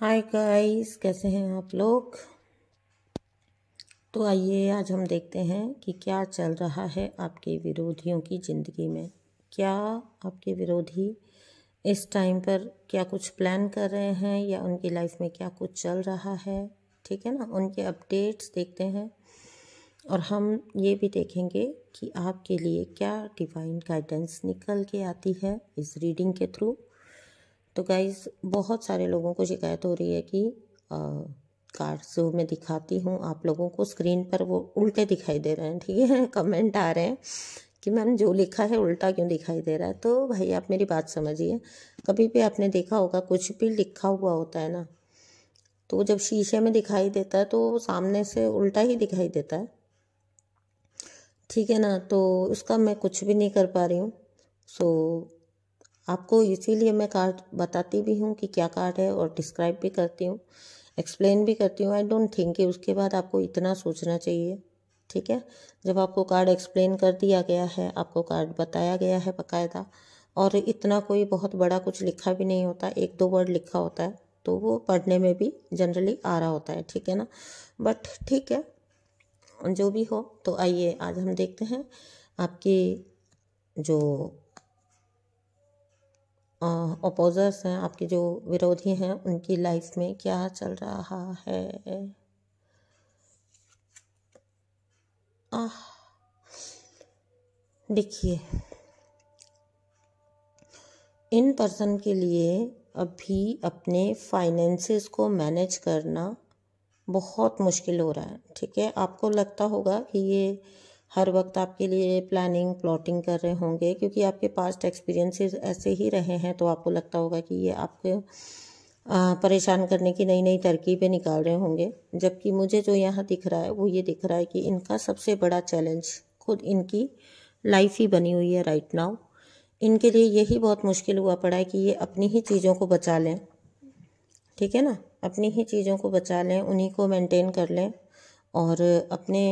Hi guys, कैसे हैं आप लोग। तो आइए आज हम देखते हैं कि क्या चल रहा है आपके विरोधियों की ज़िंदगी में। क्या आपके विरोधी इस टाइम पर क्या कुछ प्लान कर रहे हैं या उनकी लाइफ में क्या कुछ चल रहा है। ठीक है ना, उनके अपडेट्स देखते हैं और हम ये भी देखेंगे कि आपके लिए क्या डिवाइन गाइडेंस निकल के आती है इस रीडिंग के थ्रू। तो गाइज़, बहुत सारे लोगों को शिकायत हो रही है कि कार्ड्स जो मैं दिखाती हूँ आप लोगों को स्क्रीन पर वो उल्टे दिखाई दे रहे हैं। ठीक है, कमेंट आ रहे हैं कि मैम जो लिखा है उल्टा क्यों दिखाई दे रहा है। तो भाई आप मेरी बात समझिए, कभी भी आपने देखा होगा कुछ भी लिखा हुआ होता है ना, तो जब शीशे में दिखाई देता है तो सामने से उल्टा ही दिखाई देता है। ठीक है ना, तो उसका मैं कुछ भी नहीं कर पा रही हूँ। सो आपको इसीलिए मैं कार्ड बताती भी हूँ कि क्या कार्ड है और डिस्क्राइब भी करती हूँ, एक्सप्लेन भी करती हूँ। आई डोंट थिंक कि उसके बाद आपको इतना सोचना चाहिए। ठीक है, जब आपको कार्ड एक्सप्लेन कर दिया गया है, आपको कार्ड बताया गया है बाकायदा, और इतना कोई बहुत बड़ा कुछ लिखा भी नहीं होता, एक दो वर्ड लिखा होता है, तो वो पढ़ने में भी जनरली आ रहा होता है। ठीक है ना, बट ठीक है जो भी हो। तो आइए आज हम देखते हैं आपकी जो अपोजर्स हैं, आपके जो विरोधी हैं, उनकी लाइफ में क्या चल रहा है। देखिए, इन पर्सन के लिए अभी अपने फाइनेंसेस को मैनेज करना बहुत मुश्किल हो रहा है। ठीक है, आपको लगता होगा कि ये हर वक्त आपके लिए प्लानिंग प्लॉटिंग कर रहे होंगे क्योंकि आपके पास्ट एक्सपीरियंसेस ऐसे ही रहे हैं, तो आपको लगता होगा कि ये आपको परेशान करने की नई नई तरकीबें निकाल रहे होंगे। जबकि मुझे जो यहाँ दिख रहा है वो ये दिख रहा है कि इनका सबसे बड़ा चैलेंज खुद इनकी लाइफ ही बनी हुई है राइट नाउ। इनके लिए यही बहुत मुश्किल हुआ पड़ा है कि ये अपनी ही चीज़ों को बचा लें। ठीक है ना, अपनी ही चीज़ों को बचा लें, उन्हीं को मेंटेन कर लें और अपने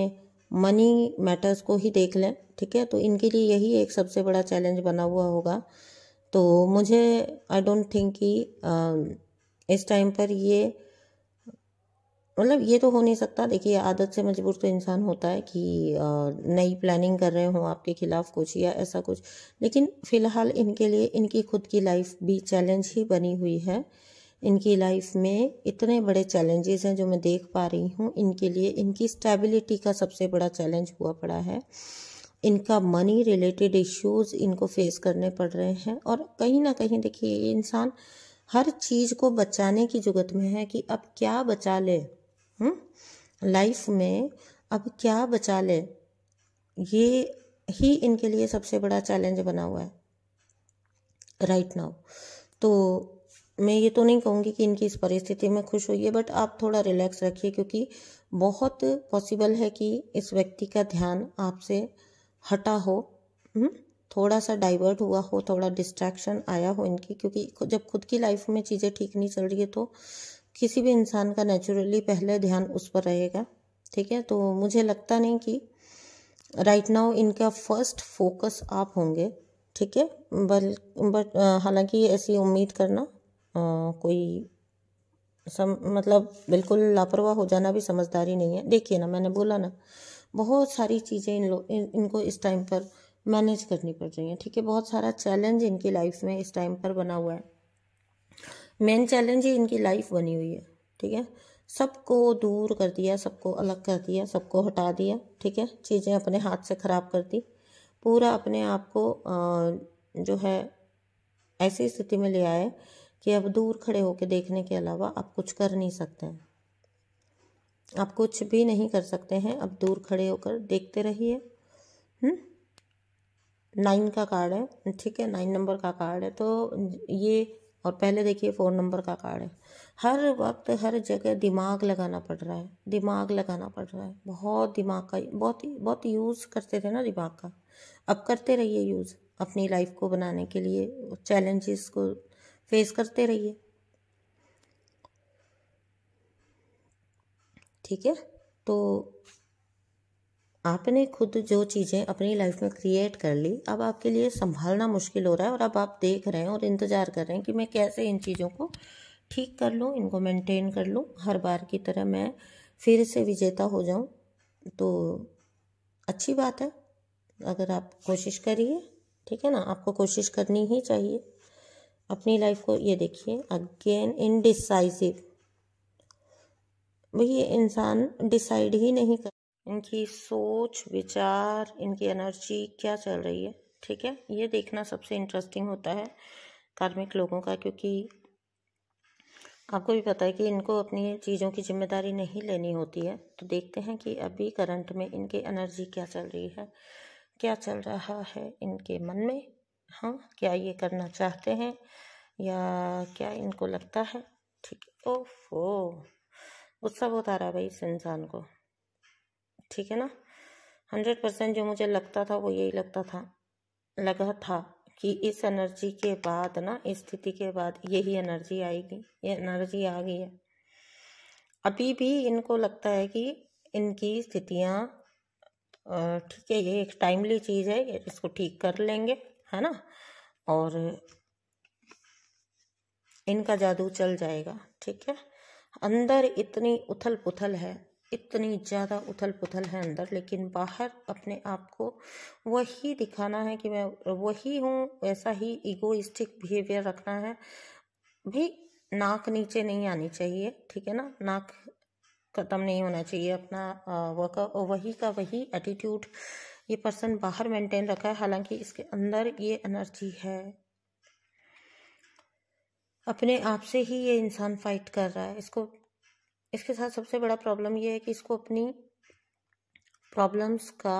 मनी मैटर्स को ही देख लें। ठीक है, तो इनके लिए यही एक सबसे बड़ा चैलेंज बना हुआ होगा। तो मुझे आई डोंट थिंक कि इस टाइम पर ये मतलब ये तो हो नहीं सकता। देखिए, आदत से मजबूर तो इंसान होता है कि नई प्लानिंग कर रहे हों आपके खिलाफ कुछ या ऐसा कुछ, लेकिन फ़िलहाल इनके लिए इनकी खुद की लाइफ भी चैलेंज ही बनी हुई है। इनकी लाइफ में इतने बड़े चैलेंजेस हैं जो मैं देख पा रही हूँ। इनके लिए इनकी स्टेबिलिटी का सबसे बड़ा चैलेंज हुआ पड़ा है। इनका मनी रिलेटेड इश्यूज इनको फेस करने पड़ रहे हैं और कहीं ना कहीं देखिए, ये इंसान हर चीज़ को बचाने की जुगत में है कि अब क्या बचा ले, लाइफ में अब क्या बचा ले। ये ही इनके लिए सबसे बड़ा चैलेंज बना हुआ है राइट नाउ। तो मैं ये तो नहीं कहूँगी कि इनकी इस परिस्थिति में खुश होइए, बट आप थोड़ा रिलैक्स रखिए क्योंकि बहुत पॉसिबल है कि इस व्यक्ति का ध्यान आपसे हटा हो, थोड़ा सा डाइवर्ट हुआ हो, थोड़ा डिस्ट्रैक्शन आया हो इनकी, क्योंकि जब खुद की लाइफ में चीज़ें ठीक नहीं चल रही है तो किसी भी इंसान का नेचुरली पहले ध्यान उस पर रहेगा। ठीक है, तो मुझे लगता नहीं कि राइट नाउ इनका फर्स्ट फोकस आप होंगे। ठीक है, बट हालांकि ऐसी उम्मीद करना कोई मतलब बिल्कुल लापरवाह हो जाना भी समझदारी नहीं है। देखिए ना, मैंने बोला ना, बहुत सारी चीज़ें इनको इस टाइम पर मैनेज करनी पड़ रही हैं। ठीक है, बहुत सारा चैलेंज इनकी लाइफ में इस टाइम पर बना हुआ है। मेन चैलेंज ही इनकी लाइफ बनी हुई है। ठीक है, सबको दूर कर दिया, सबको अलग कर दिया, सबको हटा दिया। ठीक है, चीज़ें अपने हाथ से ख़राब कर दी, पूरा अपने आप को जो है ऐसी स्थिति में ले आए कि अब दूर खड़े होकर देखने के अलावा आप कुछ कर नहीं सकते हैं। आप कुछ भी नहीं कर सकते हैं, अब दूर खड़े होकर देखते रहिए। 9 का कार्ड है। ठीक है, 9 नंबर का कार्ड है, तो ये और पहले देखिए 4 नंबर का कार्ड है। हर वक्त हर जगह दिमाग लगाना पड़ रहा है, दिमाग लगाना पड़ रहा है। बहुत दिमाग का बहुत बहुत यूज़ करते थे ना दिमाग का, अब करते रहिए यूज़ अपनी लाइफ को बनाने के लिए, चैलेंजेस को फेस करते रहिए। ठीक है, तो आपने खुद जो चीज़ें अपनी लाइफ में क्रिएट कर ली, अब आपके लिए संभालना मुश्किल हो रहा है और अब आप देख रहे हैं और इंतज़ार कर रहे हैं कि मैं कैसे इन चीज़ों को ठीक कर लूँ, इनको मेंटेन कर लूँ, हर बार की तरह मैं फिर से विजेता हो जाऊँ, तो अच्छी बात है। अगर आप कोशिश करिए, ठीक है ना, आपको कोशिश करनी ही चाहिए अपनी लाइफ को। ये देखिए अगेन इनडिसाइसिव, वही इंसान डिसाइड ही नहीं कर, इनकी सोच विचार, इनकी एनर्जी क्या चल रही है, ठीक है। ये देखना सबसे इंटरेस्टिंग होता है कार्मिक लोगों का, क्योंकि आपको भी पता है कि इनको अपनी चीज़ों की जिम्मेदारी नहीं लेनी होती है। तो देखते हैं कि अभी करंट में इनकी एनर्जी क्या चल रही है, क्या चल रहा है इनके मन में। हाँ, क्या ये करना चाहते हैं या क्या इनको लगता है, ठीक है। ओफो, गुस्सा बहुत आ रहा है भाई इस इंसान को, ठीक है ना। 100% जो मुझे लगता था वो यही लगा था कि इस एनर्जी के बाद ना, इस स्थिति के बाद यही एनर्जी आएगी। ये एनर्जी आ गई है। अभी भी इनको लगता है कि इनकी स्थितियाँ ठीक है, ये एक टाइमली चीज़ है, ये इसको ठीक कर लेंगे, है ना, और इनका जादू चल जाएगा, ठीक है। अंदर इतनी उथल पुथल है, इतनी ज़्यादा उथल पुथल है अंदर, लेकिन बाहर अपने आप को वही दिखाना है कि मैं वही हूँ, वैसा ही ईगोइस्टिक बिहेवियर रखना है भी। नाक नीचे नहीं आनी चाहिए, ठीक है ना, नाक ख़त्म नहीं होना चाहिए अपना, वही का वही एटीट्यूड ये पर्सन बाहर मेंटेन रखा है, हालांकि इसके अंदर ये एनर्जी है। अपने आप से ही ये इंसान फाइट कर रहा है। इसके साथ सबसे बड़ा प्रॉब्लम ये है कि इसको अपनी प्रॉब्लम्स का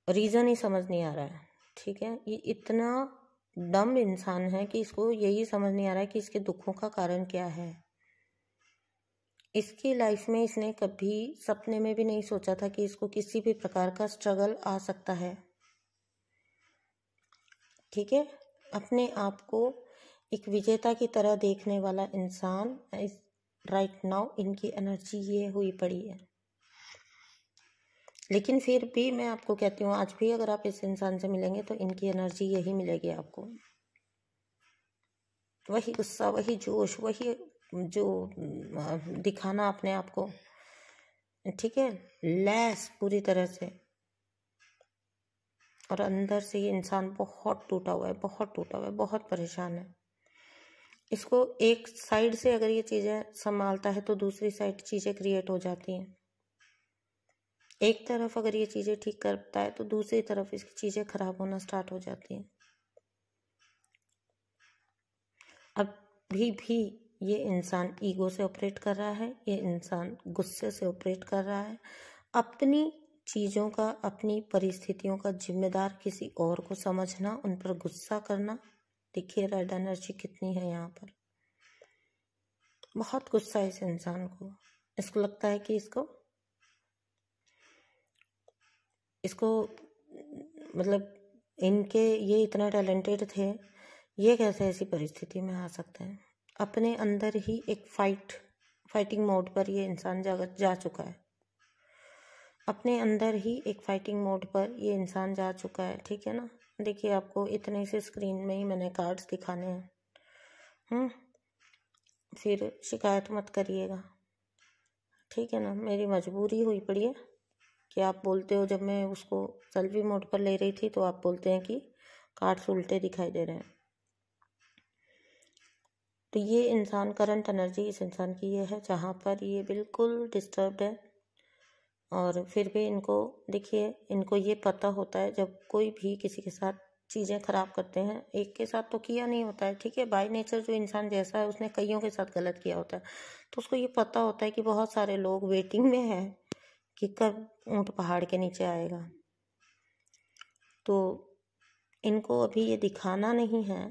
रीज़न ही समझ नहीं आ रहा है, ठीक है। ये इतना डम इंसान है कि इसको यही समझ नहीं आ रहा है कि इसके दुखों का कारण क्या है। इसकी लाइफ में इसने कभी सपने में भी नहीं सोचा था कि इसको किसी भी प्रकार का स्ट्रगल आ सकता है, ठीक है। अपने आप को एक विजेता की तरह देखने वाला इंसान राइट नाउ इनकी एनर्जी ये हुई पड़ी है। लेकिन फिर भी मैं आपको कहती हूँ, आज भी अगर आप इस इंसान से मिलेंगे तो इनकी एनर्जी यही मिलेगी आपको, वही गुस्सा, वही जोश, वही जो दिखाना अपने आप को, ठीक है, लैस पूरी तरह से। और अंदर से ये इंसान बहुत टूटा हुआ है, बहुत टूटा हुआ है, बहुत परेशान है। इसको एक साइड से अगर ये चीज़ें संभालता है तो दूसरी साइड चीज़ें क्रिएट हो जाती हैं। एक तरफ अगर ये चीज़ें ठीक करता है तो दूसरी तरफ इसकी चीज़ें खराब होना स्टार्ट हो जाती हैं। अभी भी ये इंसान ईगो से ऑपरेट कर रहा है, ये इंसान गुस्से से ऑपरेट कर रहा है। अपनी चीज़ों का, अपनी परिस्थितियों का जिम्मेदार किसी और को समझना, उन पर गुस्सा करना। देखिए रेड एनर्जी कितनी है यहाँ पर, बहुत गुस्सा है इस इंसान को। इसको लगता है कि इसको मतलब इनके ये इतना टैलेंटेड थे, ये कैसे ऐसी परिस्थिति में आ सकते हैं। अपने अंदर ही एक फाइटिंग मोड पर ये इंसान जा चुका है। अपने अंदर ही एक फाइटिंग मोड पर ये इंसान जा चुका है, ठीक है ना। देखिए आपको इतने से स्क्रीन में ही मैंने कार्ड्स दिखाने हैं, फिर शिकायत मत करिएगा, ठीक है ना। मेरी मजबूरी हुई पड़ी है कि आप बोलते हो, जब मैं उसको सेल्फी मोड पर ले रही थी तो आप बोलते हैं कि कार्ड्स उल्टे दिखाई दे रहे हैं। तो ये इंसान, करंट एनर्जी इस इंसान की ये है जहाँ पर ये बिल्कुल डिस्टर्ब्ड है। और फिर भी इनको देखिए, इनको ये पता होता है जब कोई भी किसी के साथ चीज़ें खराब करते हैं, एक के साथ तो किया नहीं होता है, ठीक है। बाय नेचर जो इंसान जैसा है उसने कईयों के साथ गलत किया होता है, तो उसको ये पता होता है कि बहुत सारे लोग वेटिंग में है कि कब ऊँट पहाड़ के नीचे आएगा। तो इनको अभी ये दिखाना नहीं है।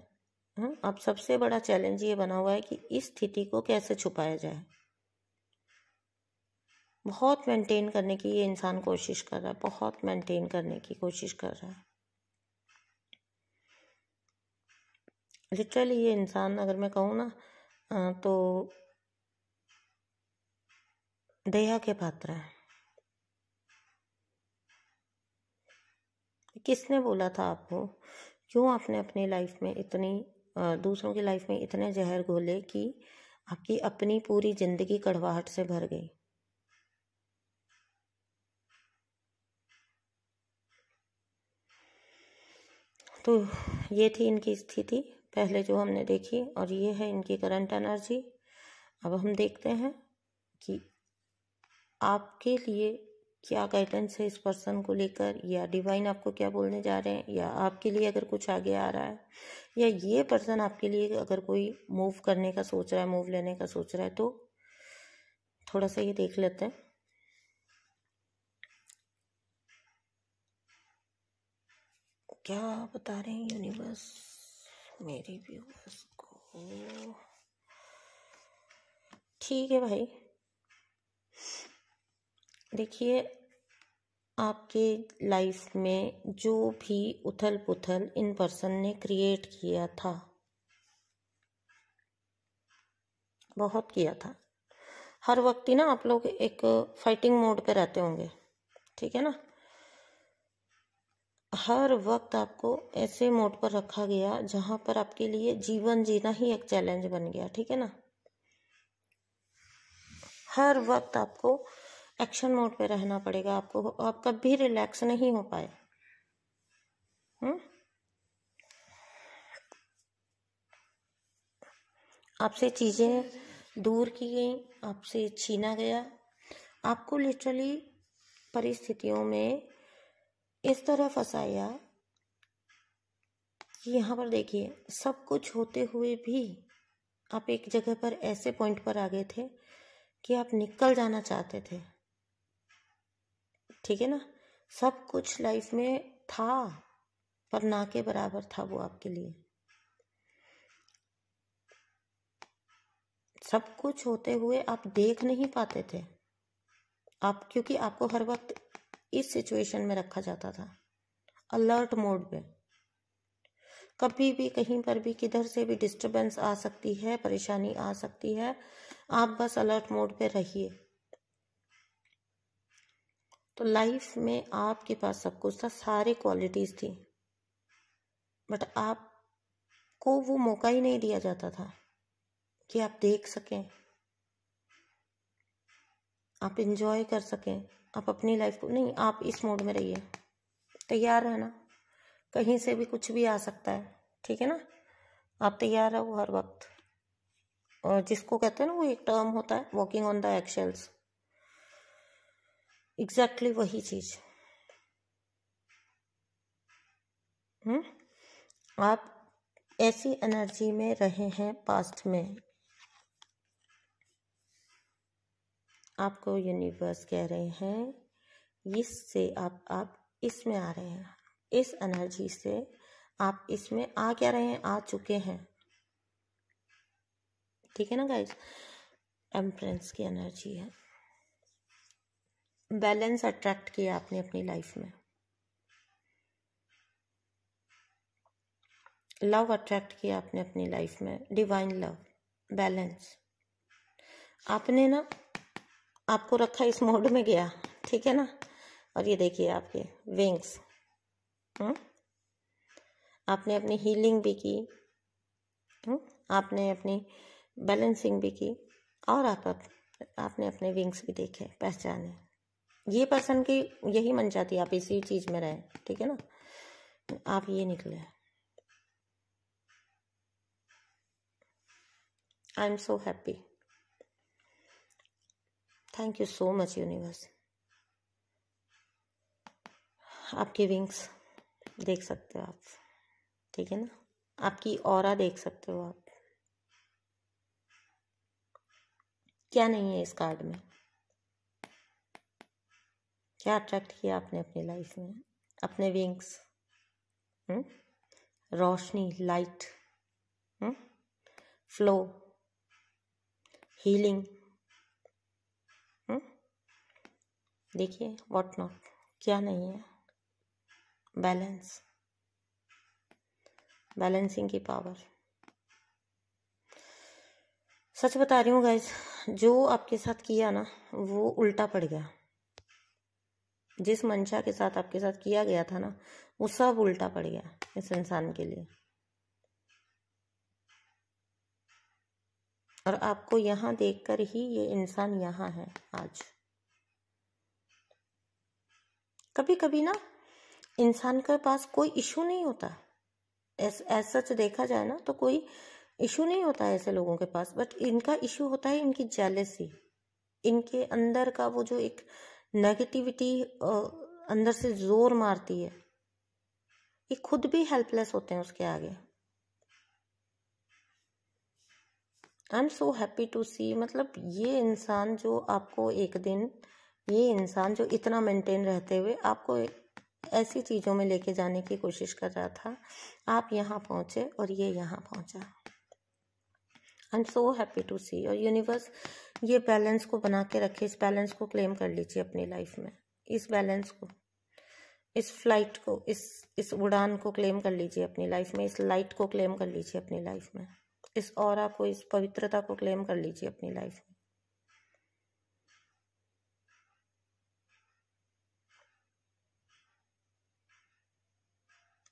अब सबसे बड़ा चैलेंज ये बना हुआ है कि इस स्थिति को कैसे छुपाया जाए। बहुत मेंटेन करने की ये इंसान कोशिश कर रहा है, बहुत मेंटेन करने की कोशिश कर रहा है। लिटरली ये इंसान, अगर मैं कहूँ ना तो दया के पात्र है। किसने बोला था आपको, क्यों आपने अपनी लाइफ में इतनी दूसरों की लाइफ में इतने जहर घोले कि आपकी अपनी पूरी जिंदगी कड़वाहट से भर गई। तो ये थी इनकी स्थिति पहले जो हमने देखी, और ये है इनकी करंट एनर्जी। अब हम देखते हैं कि आपके लिए क्या गाइडेंस है इस पर्सन को लेकर, या डिवाइन आपको क्या बोलने जा रहे हैं, या आपके लिए अगर कुछ आगे आ रहा है, या ये पर्सन आपके लिए अगर कोई मूव करने का सोच रहा है, मूव लेने का सोच रहा है, तो थोड़ा सा ये देख लेते हैं। क्या बता रहे हैं यूनिवर्स मेरे व्यूअर्स को। ठीक है भाई, देखिए आपके लाइफ में जो भी उथल पुथल इन पर्सन ने क्रिएट किया था, बहुत किया था। हर वक्त ही ना आप लोग एक फाइटिंग मोड पे रहते होंगे, ठीक है ना। हर वक्त आपको ऐसे मोड पर रखा गया जहां पर आपके लिए जीवन जीना ही एक चैलेंज बन गया, ठीक है ना। हर वक्त आपको एक्शन मोड पे रहना पड़ेगा, आपको आप कभी रिलैक्स नहीं हो पाए। आपसे चीजें दूर की गई, आपसे छीना गया, आपको लिटरली परिस्थितियों में इस तरह फंसाया कि यहाँ पर देखिए सब कुछ होते हुए भी आप एक जगह पर ऐसे पॉइंट पर आ गए थे कि आप निकल जाना चाहते थे, ठीक है ना। सब कुछ लाइफ में था पर ना के बराबर था वो आपके लिए। सब कुछ होते हुए आप देख नहीं पाते थे आप, क्योंकि आपको हर वक्त इस सिचुएशन में रखा जाता था, अलर्ट मोड पे। कभी भी कहीं पर भी किधर से भी डिस्टरबेंस आ सकती है, परेशानी आ सकती है, आप बस अलर्ट मोड पे रहिए। तो लाइफ में आपके पास सब कुछ था, सारी क्वालिटीज थी, बट आपको वो मौका ही नहीं दिया जाता था कि आप देख सकें, आप इंजॉय कर सकें, आप अपनी लाइफ को। नहीं, आप इस मोड में रहिए, तैयार रहना, कहीं से भी कुछ भी आ सकता है, ठीक है ना। आप तैयार रहो हर वक्त, और जिसको कहते हैं ना, वो एक टर्म होता है वॉकिंग ऑन द एक्शेल्स, एग्जैक्टली वही चीज। आप ऐसी एनर्जी में रहे हैं पास्ट में, आपको यूनिवर्स कह रहे हैं इससे आप इसमें आ रहे हैं, इस एनर्जी से आप इसमें आ क्या रहे हैं, आ चुके हैं, ठीक है ना गाइस। एम्प्रेंस की एनर्जी है, बैलेंस अट्रैक्ट किया आपने अपनी लाइफ में, लव अट्रैक्ट किया आपने अपनी लाइफ में, डिवाइन लव, बैलेंस। आपने ना, आपको रखा इस मोड में गया, ठीक है ना। और ये देखिए आपके विंग्स, आपने अपनी हीलिंग भी की, आपने अपनी बैलेंसिंग भी की, और आपने अपने विंग्स भी देखे, पहचाने। ये पर्सन की यही मन चाहती है आप इसी चीज में रहे, ठीक है ना। आप ये निकले। आई am so happy, thank you so much universe. आपके विंग्स देख सकते हो आप, ठीक है ना, आपकी ऑरा देख सकते हो आप। क्या नहीं है इस कार्ड में, क्या अट्रैक्ट किया आपने अपनी लाइफ में, अपने विंग्स, रोशनी, लाइट, फ्लो, हीलिंग, देखिए व्हाट नॉट, क्या नहीं है, बैलेंस, बैलेंसिंग की पावर। सच बता रही हूँ गाइस, जो आपके साथ किया ना वो उल्टा पड़ गया। जिस मंशा के साथ आपके साथ किया गया था ना, वो सब उल्टा पड़ गया इस इंसान के लिए। और आपको यहाँ देखकर ही ये इंसान यहाँ है आज। कभी कभी ना इंसान के पास कोई इशू नहीं होता, ऐसा सच देखा जाए ना तो कोई इशू नहीं होता है ऐसे लोगों के पास, बट इनका इशू होता है इनकी जेलेसी, इनके अंदर का वो जो एक नेगेटिविटी अंदर से जोर मारती है, ये खुद भी हेल्पलेस होते हैं उसके आगे। I am so happy to see, मतलब ये इंसान जो आपको एक दिन, ये इंसान जो इतना मेंटेन रहते हुए आपको ऐसी चीज़ों में लेके जाने की कोशिश कर रहा था, आप यहाँ पहुँचे और ये यहाँ पहुँचा। I am so happy to see. और यूनिवर्स ये बैलेंस को बना के रखे, इस बैलेंस को क्लेम कर लीजिए अपनी लाइफ में, इस बैलेंस को, इस फ्लाइट को, इस उड़ान को क्लेम कर लीजिए अपनी लाइफ में, इस लाइट को क्लेम कर लीजिए अपनी लाइफ में, इस ऑरा को, इस पवित्रता को क्लेम कर लीजिए अपनी लाइफ में।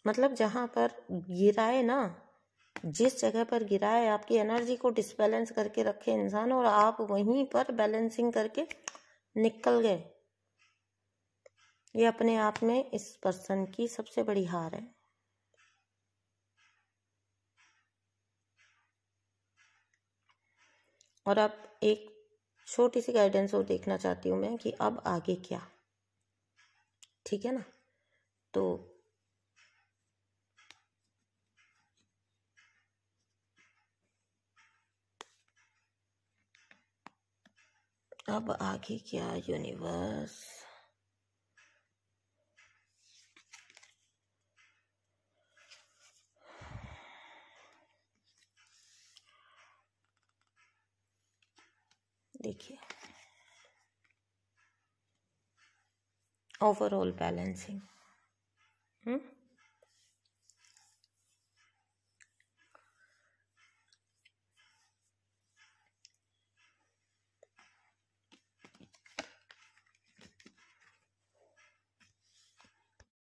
मतलब जहां पर गिराए ना, जिस जगह पर गिराए, आपकी एनर्जी को डिसबैलेंस करके रखे इंसान, और आप वहीं पर बैलेंसिंग करके निकल गए, ये अपने आप में इस पर्सन की सबसे बड़ी हार है। और अब एक छोटी सी गाइडेंस और देखना चाहती हूँ मैं कि अब आगे क्या, ठीक है ना। तो अब आगे क्या यूनिवर्स, देखिए ओवरऑल बैलेंसिंग,